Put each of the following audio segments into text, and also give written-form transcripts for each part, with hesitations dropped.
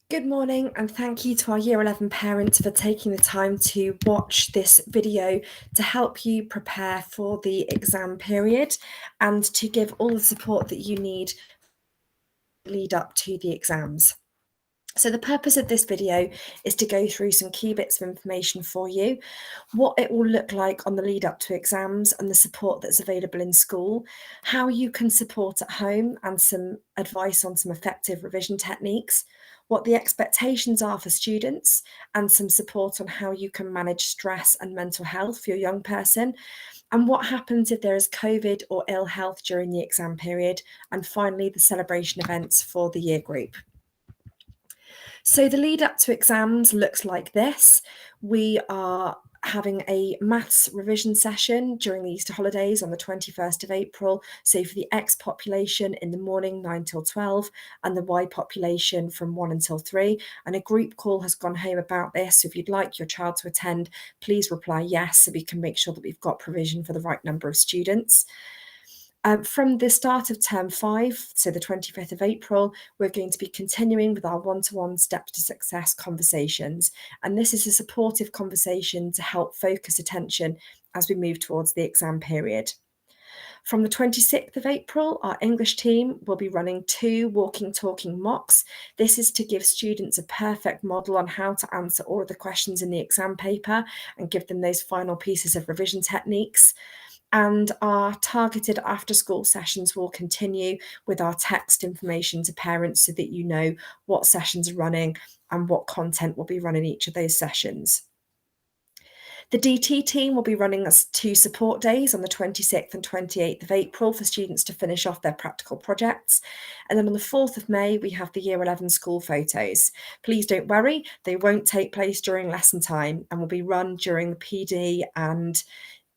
Good morning, and thank you to our Year 11 parents for taking the time to watch this video to help you prepare for the exam period and to give all the support that you need lead up to the exams. So the purpose of this video is to go through some key bits of information for you, what it will look like on the lead up to exams and the support that's available in school, how you can support at home and some advice on some effective revision techniques, what the expectations are for students and some support on how you can manage stress and mental health for your young person, and what happens if there is COVID or ill health during the exam period, and finally the celebration events for the year group. So the lead up to exams looks like this. We are having a maths revision session during the Easter holidays on the 21st of April. So for the X population in the morning, 9 till 12, and the Y population from 1 until 3. And a group call has gone home about this. So if you'd like your child to attend, please reply yes, so we can make sure that we've got provision for the right number of students. From the start of term 5, so the 25th of April, we're going to be continuing with our one-to-one steps to success conversations. And this is a supportive conversation to help focus attention as we move towards the exam period. From the 26th of April, our English team will be running 2 walking talking mocks. This is to give students a perfect model on how to answer all of the questions in the exam paper and give them those final pieces of revision techniques. And our targeted after school sessions will continue with our text information to parents so that you know what sessions are running and what content will be run in each of those sessions. The DT team will be running us 2 support days on the 26th and 28th of April for students to finish off their practical projects. And then on the 4th of May, we have the Year 11 school photos. Please don't worry, they won't take place during lesson time and will be run during the PD and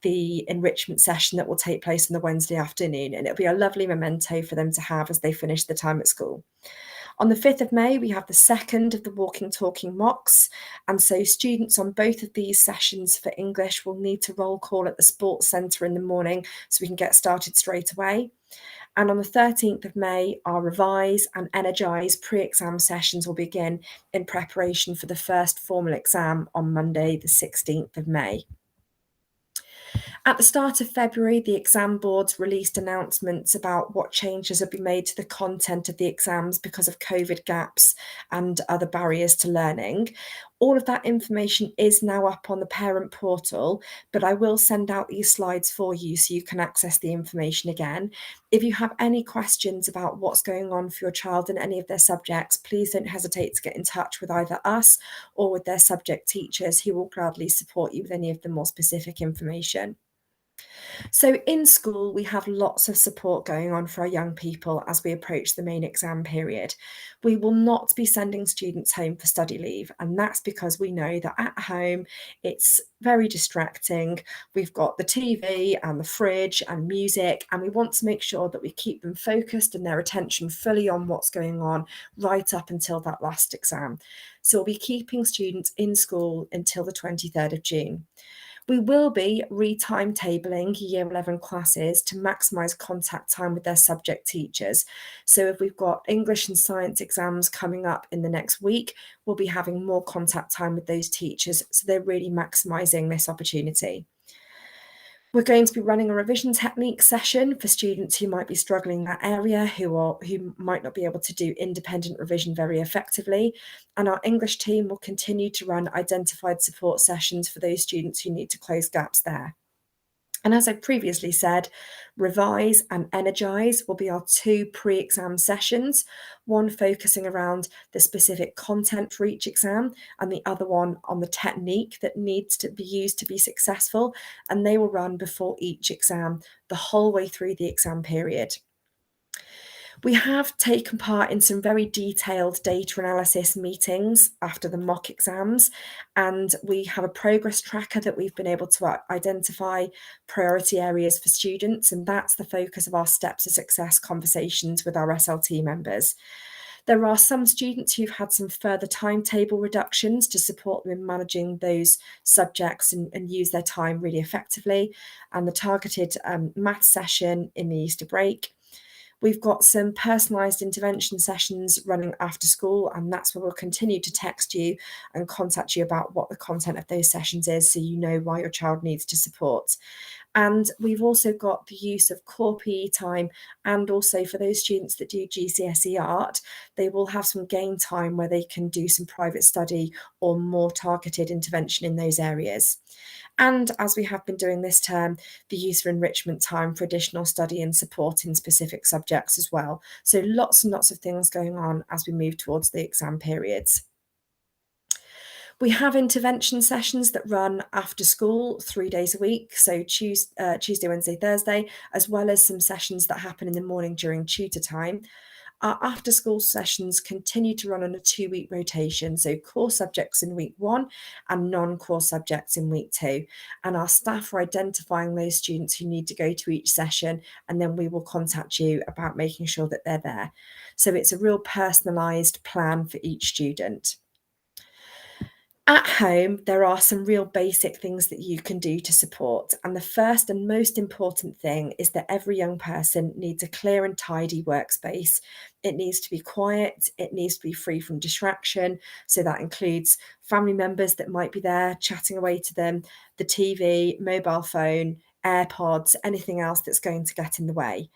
the enrichment session that will take place on the Wednesday afternoon, and it'll be a lovely memento for them to have as they finish the time at school. On the 5th of May, we have the second of the walking talking mocks, and so students on both of these sessions for English will need to roll call at the sports centre in the morning so we can get started straight away. And on the 13th of May, our revise and energise pre-exam sessions will begin in preparation for the first formal exam on Monday the 16th of May. At the start of February, the exam boards released announcements about what changes have been made to the content of the exams because of COVID gaps and other barriers to learning. All of that information is now up on the parent portal, but I will send out these slides for you so you can access the information again. If you have any questions about what's going on for your child in any of their subjects, please don't hesitate to get in touch with either us or with their subject teachers, who will gladly support you with any of the more specific information. So in school, we have lots of support going on for our young people as we approach the main exam period. We will not be sending students home for study leave, and that's because we know that at home it's very distracting. We've got the TV and the fridge and music, and we want to make sure that we keep them focused and their attention fully on what's going on right up until that last exam. So we'll be keeping students in school until the 23rd of June. We will be re-timetabling Year 11 classes to maximise contact time with their subject teachers. So if we've got English and science exams coming up in the next week, we'll be having more contact time with those teachers, so they're really maximising this opportunity. We're going to be running a revision technique session for students who might be struggling in that area, who might not be able to do independent revision very effectively. And our English team will continue to run identified support sessions for those students who need to close gaps there. And as I previously said, Revise and Energise will be our 2 pre-exam sessions, one focusing around the specific content for each exam and the other one on the technique that needs to be used to be successful, and they will run before each exam the whole way through the exam period. We have taken part in some very detailed data analysis meetings after the mock exams, and we have a progress tracker that we've been able to identify priority areas for students, and that's the focus of our Steps to Success conversations with our SLT members. There are some students who've had some further timetable reductions to support them in managing those subjects and use their time really effectively, and the targeted maths session in the Easter break. We've got some personalised intervention sessions running after school, and that's where we'll continue to text you and contact you about what the content of those sessions is, so you know why your child needs to support. And we've also got the use of core PE time, and also for those students that do GCSE art, they will have some gain time where they can do some private study or more targeted intervention in those areas. And as we have been doing this term, the use of enrichment time for additional study and support in specific subjects as well. So lots and lots of things going on as we move towards the exam periods. We have intervention sessions that run after school 3 days a week, so Tuesday, Wednesday, Thursday, as well as some sessions that happen in the morning during tutor time. Our after school sessions continue to run on a 2-week rotation, so core subjects in week 1 and non-core subjects in week 2. And our staff are identifying those students who need to go to each session, and then we will contact you about making sure that they're there. So it's a real personalised plan for each student. At home, there are some real basic things that you can do to support. And the first and most important thing is that every young person needs a clear and tidy workspace. It needs to be quiet, it needs to be free from distraction. So that includes family members that might be there chatting away to them, the TV, mobile phone, AirPods, anything else that's going to get in the way.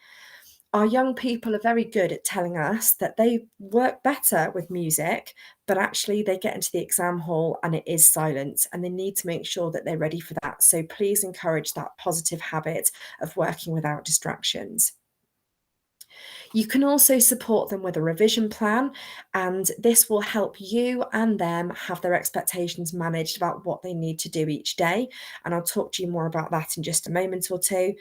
Our young people are very good at telling us that they work better with music, but actually they get into the exam hall and it is silent, and they need to make sure that they're ready for that. So please encourage that positive habit of working without distractions. You can also support them with a revision plan, and this will help you and them have their expectations managed about what they need to do each day. And I'll talk to you more about that in just a moment or two.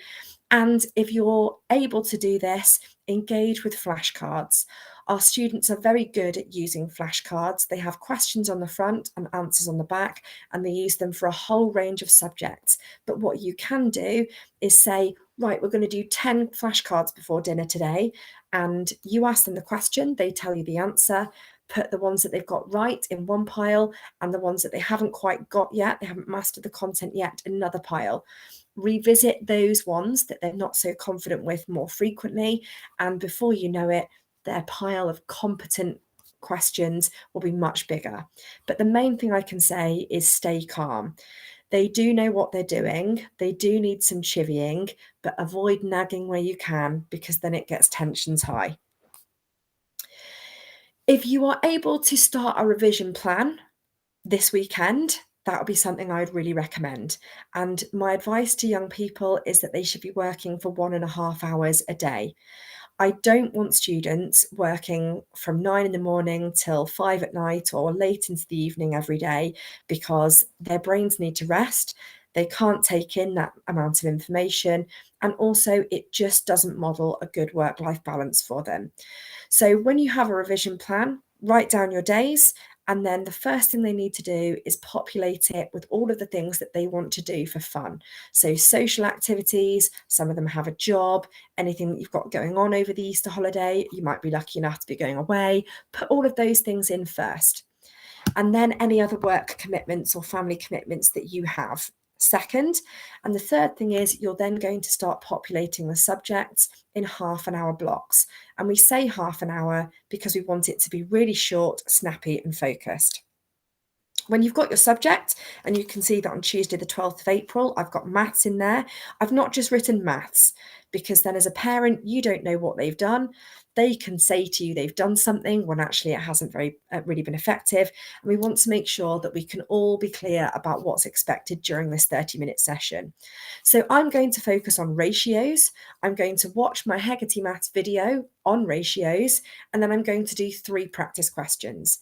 And if you're able to do this, engage with flashcards. Our students are very good at using flashcards. They have questions on the front and answers on the back, and they use them for a whole range of subjects. But what you can do is say, right, we're going to do 10 flashcards before dinner today. And you ask them the question, they tell you the answer. Put the ones that they've got right in one pile, and the ones that they haven't quite got yet, they haven't mastered the content yet, in another pile. Revisit those ones that they're not so confident with more frequently, and before you know it, their pile of competent questions will be much bigger. But the main thing I can say is stay calm. They do know what they're doing, they do need some chivying, but avoid nagging where you can, because then it gets tensions high. If you are able to start a revision plan this weekend, that would be something I'd really recommend. And my advice to young people is that they should be working for 1.5 hours a day. I don't want students working from 9 in the morning till 5 at night or late into the evening every day, because their brains need to rest. They can't take in that amount of information. And also, it just doesn't model a good work-life balance for them. So when you have a revision plan, write down your days, and then the first thing they need to do is populate it with all of the things that they want to do for fun. So social activities, some of them have a job, anything that you've got going on over the Easter holiday, you might be lucky enough to be going away. Put all of those things in first. And then any other work commitments or family commitments that you have second. And the third thing is you're then going to start populating the subjects in half-an-hour blocks. And we say half an hour because we want it to be really short, snappy, and focused. When you've got your subject, and you can see that on Tuesday the 12th of April, I've got maths in there. I've not just written maths, because then as a parent, you don't know what they've done. They can say to you they've done something when actually it hasn't really been effective. And we want to make sure that we can all be clear about what's expected during this 30-minute session. So I'm going to focus on ratios. I'm going to watch my Hegarty Maths video on ratios, and then I'm going to do 3 practice questions.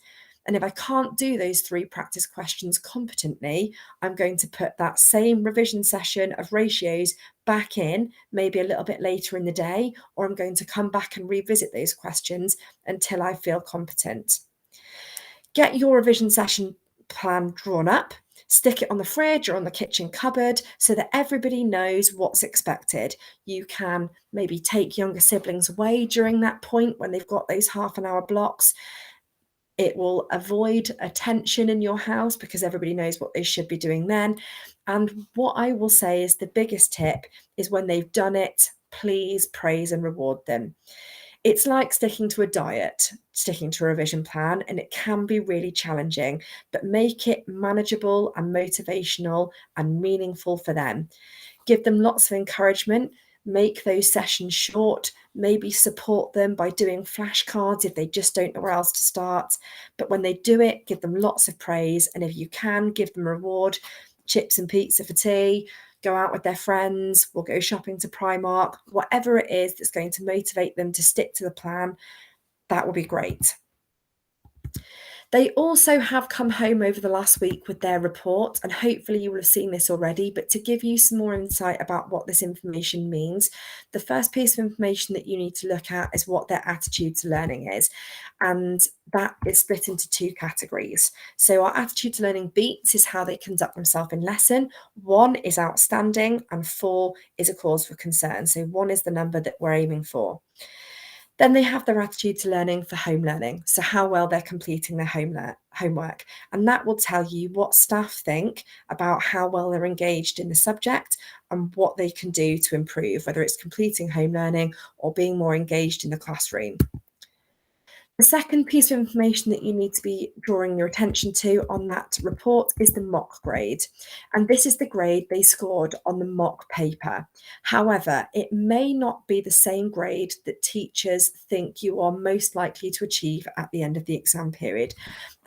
And if I can't do those 3 practice questions competently, I'm going to put that same revision session of ratios back in, maybe a little bit later in the day, or I'm going to come back and revisit those questions until I feel competent. Get your revision session plan drawn up, stick it on the fridge or on the kitchen cupboard so that everybody knows what's expected. You can maybe take younger siblings away during that point when they've got those half-an-hour blocks. It will avoid a tension in your house because everybody knows what they should be doing then. And what I will say is the biggest tip is when they've done it please praise and reward them. It's like sticking to a diet, sticking to a revision plan, and it can be really challenging, but make it manageable and motivational and meaningful for them. Give them lots of encouragement, make those sessions short, maybe support them by doing flashcards if they just don't know where else to start. But when they do it, give them lots of praise. And if you can, give them a reward, chips and pizza for tea, go out with their friends, we'll go shopping to Primark, whatever it is that's going to motivate them to stick to the plan, that will be great. They also have come home over the last week with their report, and hopefully you will have seen this already, but to give you some more insight about what this information means, the first piece of information that you need to look at is what their attitude to learning is, and that is split into two categories. So our attitude to learning beats is how they conduct themselves in lesson. 1 is outstanding and 4 is a cause for concern. So 1 is the number that we're aiming for. Then they have their attitude to learning for home learning, so how well they're completing their homework. And that will tell you what staff think about how well they're engaged in the subject and what they can do to improve, whether it's completing home learning or being more engaged in the classroom. The second piece of information that you need to be drawing your attention to on that report is the mock grade. And this is the grade they scored on the mock paper. However, it may not be the same grade that teachers think you are most likely to achieve at the end of the exam period.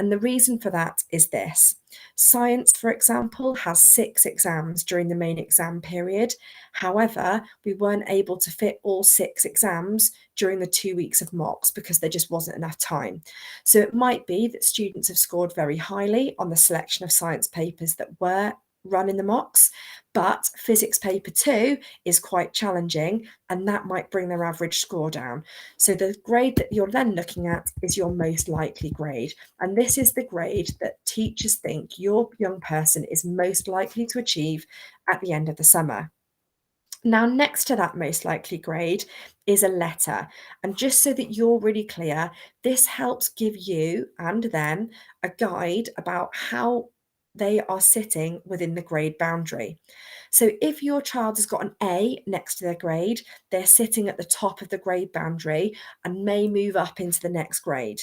And the reason for that is this. Science, for example, has 6 exams during the main exam period. However, we weren't able to fit all 6 exams during the 2 weeks of mocks because there just wasn't enough time. So it might be that students have scored very highly on the selection of science papers that were run in the mocks, but physics paper 2 is quite challenging and that might bring their average score down. So the grade that you're then looking at is your most likely grade. And this is the grade that teachers think your young person is most likely to achieve at the end of the summer. Now, next to that most likely grade is a letter. And just so that you're really clear, this helps give you and them a guide about how they are sitting within the grade boundary. So if your child has got an A next to their grade, they're sitting at the top of the grade boundary and may move up into the next grade.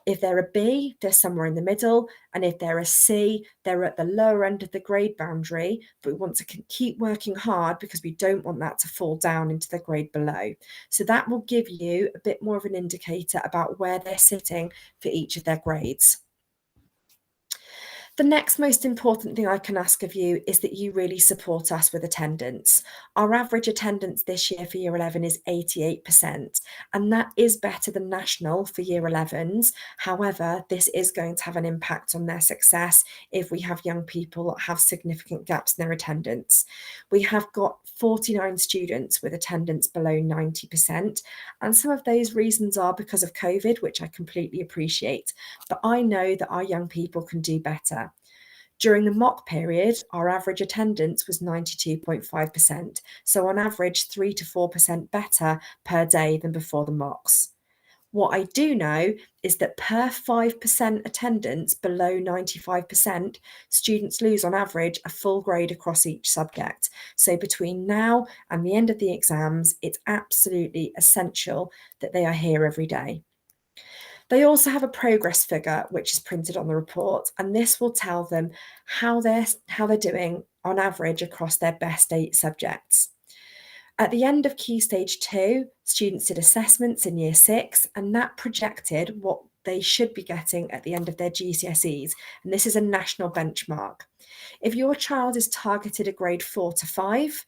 If they're a B, they're somewhere in the middle. And if they're a C, they're at the lower end of the grade boundary. But we want to keep working hard because we don't want that to fall down into the grade below. So that will give you a bit more of an indicator about where they're sitting for each of their grades. The next most important thing I can ask of you is that you really support us with attendance. Our average attendance this year for Year 11 is 88%, and that is better than national for Year 11s. However, this is going to have an impact on their success if we have young people that have significant gaps in their attendance. We have got 49 students with attendance below 90%, and some of those reasons are because of COVID, which I completely appreciate, but I know that our young people can do better. During the mock period, our average attendance was 92.5%, so on average 3 to 4% better per day than before the mocks. What I do know is that per 5% attendance below 95%, students lose on average a full grade across each subject. So between now and the end of the exams, it's absolutely essential that they are here every day. They also have a progress figure, which is printed on the report, and this will tell them how they're doing on average across their best 8 subjects. At the end of Key Stage 2, students did assessments in Year 6, and that projected what they should be getting at the end of their GCSEs, and this is a national benchmark. If your child is targeted a grade 4 to 5,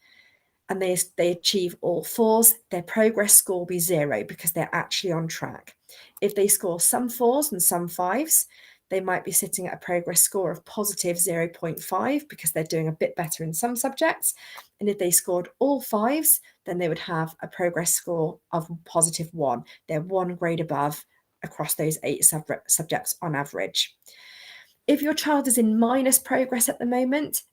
and they achieve all 4s, their progress score will be 0 because they're actually on track. If they score some 4s and some 5s, they might be sitting at a progress score of positive 0.5 because they're doing a bit better in some subjects. And if they scored all 5s, then they would have a progress score of positive 1. They're 1 grade above across those 8 subjects on average. If your child is in minus progress at the moment,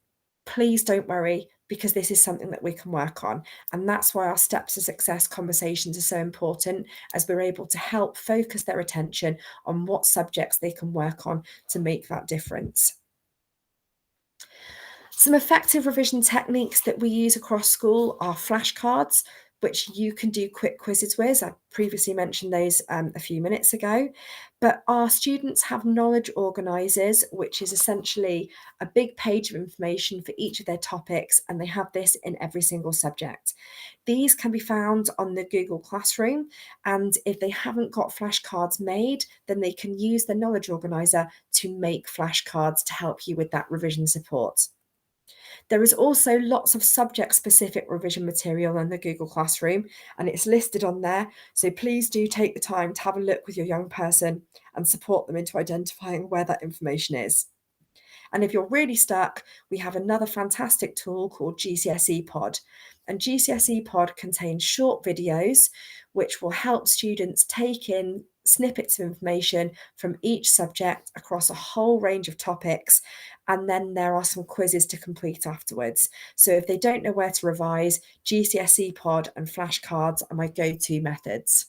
please don't worry, because this is something that we can work on. And that's why our Steps to Success conversations are so important, as we're able to help focus their attention on what subjects they can work on to make that difference. Some effective revision techniques that we use across school are flashcards. which you can do quick quizzes with. I previously mentioned those a few minutes ago. But our students have knowledge organisers, which is essentially a big page of information for each of their topics, and they have this in every single subject. These can be found on the Google Classroom, and if they haven't got flashcards made, then they can use the knowledge organiser to make flashcards to help you with that revision support. There is also lots of subject-specific revision material in the Google Classroom, and it's listed on there, so please do take the time to have a look with your young person and support them into identifying where that information is. And if you're really stuck, we have another fantastic tool called GCSE Pod. And GCSE Pod contains short videos which will help students take in snippets of information from each subject across a whole range of topics. And then there are some quizzes to complete afterwards. So if they don't know where to revise, GCSE Pod and flashcards are my go-to methods.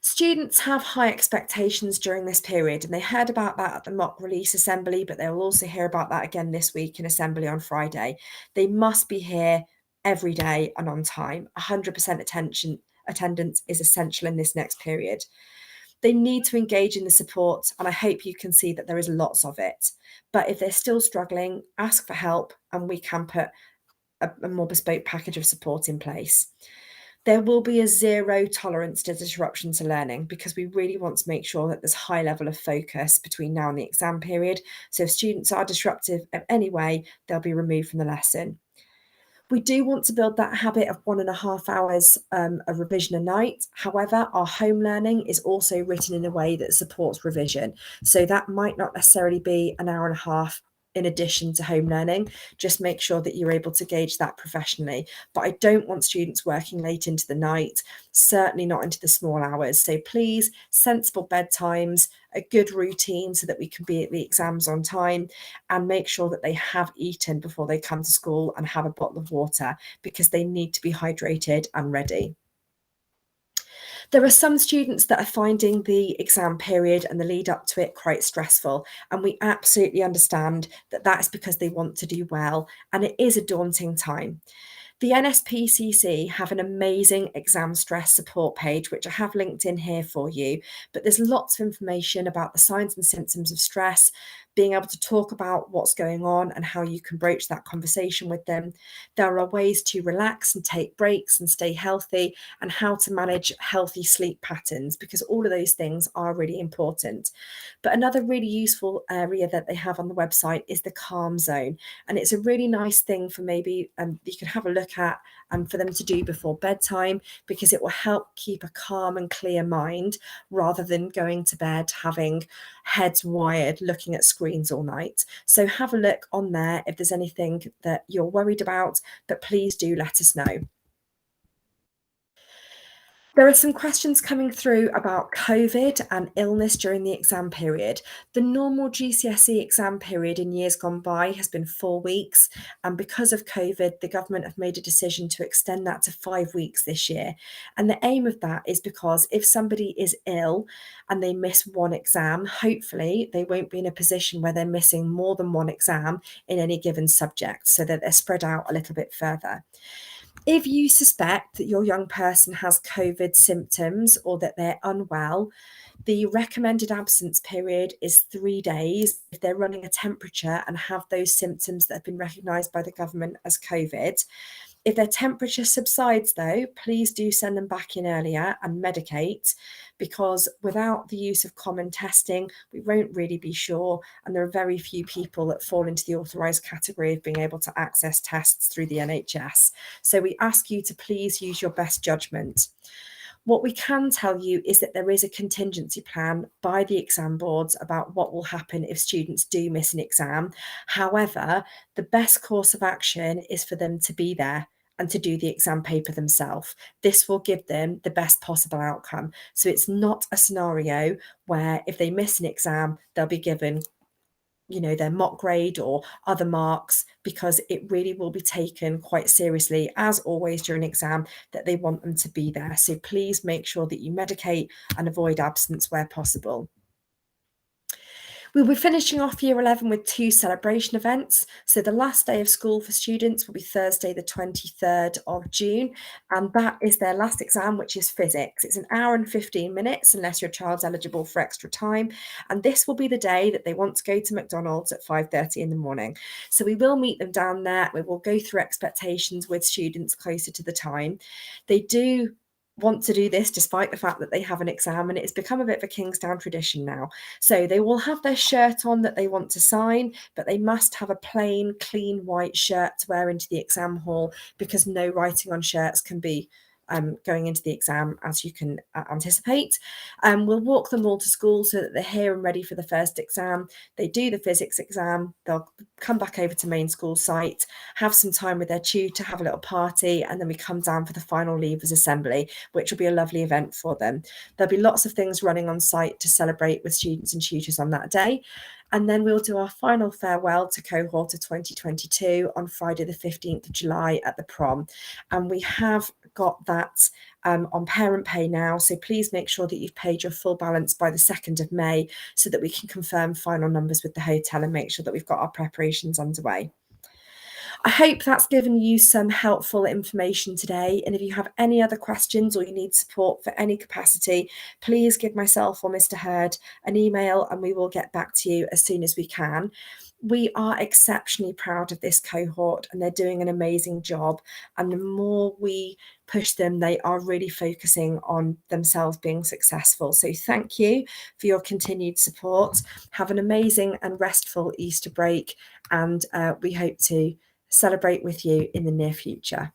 Students have high expectations during this period, and they heard about that at the mock release assembly, but they will also hear about that again this week in assembly on Friday. They must be here every day and on time. 100% attendance is essential in this next period. They need to engage in the support, and I hope you can see that there is lots of it. But if they're still struggling, ask for help, and we can put a more bespoke package of support in place. There will be a zero tolerance to disruption to learning, because we really want to make sure that there's a high level of focus between now and the exam period. So if students are disruptive in any way, they'll be removed from the lesson. We do want to build that habit of 1.5 hours of revision a night. However, our home learning is also written in a way that supports revision. So that might not necessarily be an hour and a half in addition to home learning. Just make sure that you're able to gauge that professionally. But I don't want students working late into the night, certainly not into the small hours. So please, sensible bedtimes, a good routine so that we can be at the exams on time, and make sure that they have eaten before they come to school and have a bottle of water, because they need to be hydrated and ready. There are some students that are finding the exam period and the lead up to it quite stressful, and we absolutely understand that that's because they want to do well, and it is a daunting time. The NSPCC have an amazing exam stress support page, which I have linked in here for you, but there's lots of information about the signs and symptoms of stress, being able to talk about what's going on and how you can broach that conversation with them. There are ways to relax and take breaks and stay healthy, and how to manage healthy sleep patterns, because all of those things are really important. But another really useful area that they have on the website is the calm zone. And it's a really nice thing for maybe you can have a look at for them to do before bedtime, because it will help keep a calm and clear mind rather than going to bed having heads wired looking at screens all night. So have a look on there if there's anything that you're worried about, but please do let us know. There are some questions coming through about COVID and illness during the exam period. The normal GCSE exam period in years gone by has been 4 weeks, and because of COVID, the government have made a decision to extend that to 5 weeks this year. And the aim of that is because if somebody is ill and they miss one exam, hopefully they won't be in a position where they're missing more than one exam in any given subject, so that they're spread out a little bit further. If you suspect that your young person has COVID symptoms or that they're unwell, the recommended absence period is 3 days if they're running a temperature and have those symptoms that have been recognised by the government as COVID. If their temperature subsides, though, please do send them back in earlier and medicate, because without the use of common testing, we won't really be sure. And there are very few people that fall into the authorised category of being able to access tests through the NHS. So we ask you to please use your best judgment. What we can tell you is that there is a contingency plan by the exam boards about what will happen if students do miss an exam. However, the best course of action is for them to be there and to do the exam paper themselves. This will give them the best possible outcome. So it's not a scenario where if they miss an exam, they'll be given their mock grade or other marks, because it really will be taken quite seriously, as always during an exam, that they want them to be there. So please make sure that you medicate and avoid absence where possible. We'll be finishing off Year 11 with 2 celebration events. So the last day of school for students will be Thursday, the 23rd of June, and that is their last exam, which is physics. It's an hour and 15 minutes, unless your child's eligible for extra time. And this will be the day that they want to go to McDonald's at 5:30 in the morning. So we will meet them down there. We will go through expectations with students closer to the time. They do want to do this despite the fact that they have an exam, and it has become a bit of a Kingstown tradition now. So they will have their shirt on that they want to sign, but they must have a plain, clean white shirt to wear into the exam hall, because no writing on shirts can be going into the exam, as you can anticipate. We'll walk them all to school so that they're here and ready for the first exam. They do the physics exam, they'll come back over to main school site, have some time with their tutor, have a little party, and then we come down for the final leavers assembly, which will be a lovely event for them. There'll be lots of things running on site to celebrate with students and tutors on that day. And then we'll do our final farewell to cohort of 2022 on Friday the 15th of July at the prom. And we have got that on parent pay now, so please make sure that you've paid your full balance by the 2nd of May so that we can confirm final numbers with the hotel and make sure that we've got our preparations underway. I hope that's given you some helpful information today. And if you have any other questions or you need support for any capacity, please give myself or Mr. Hurd an email and we will get back to you as soon as we can. We are exceptionally proud of this cohort and they're doing an amazing job. And the more we push them, they are really focusing on themselves being successful. So thank you for your continued support. Have an amazing and restful Easter break, and we hope to celebrate with you in the near future.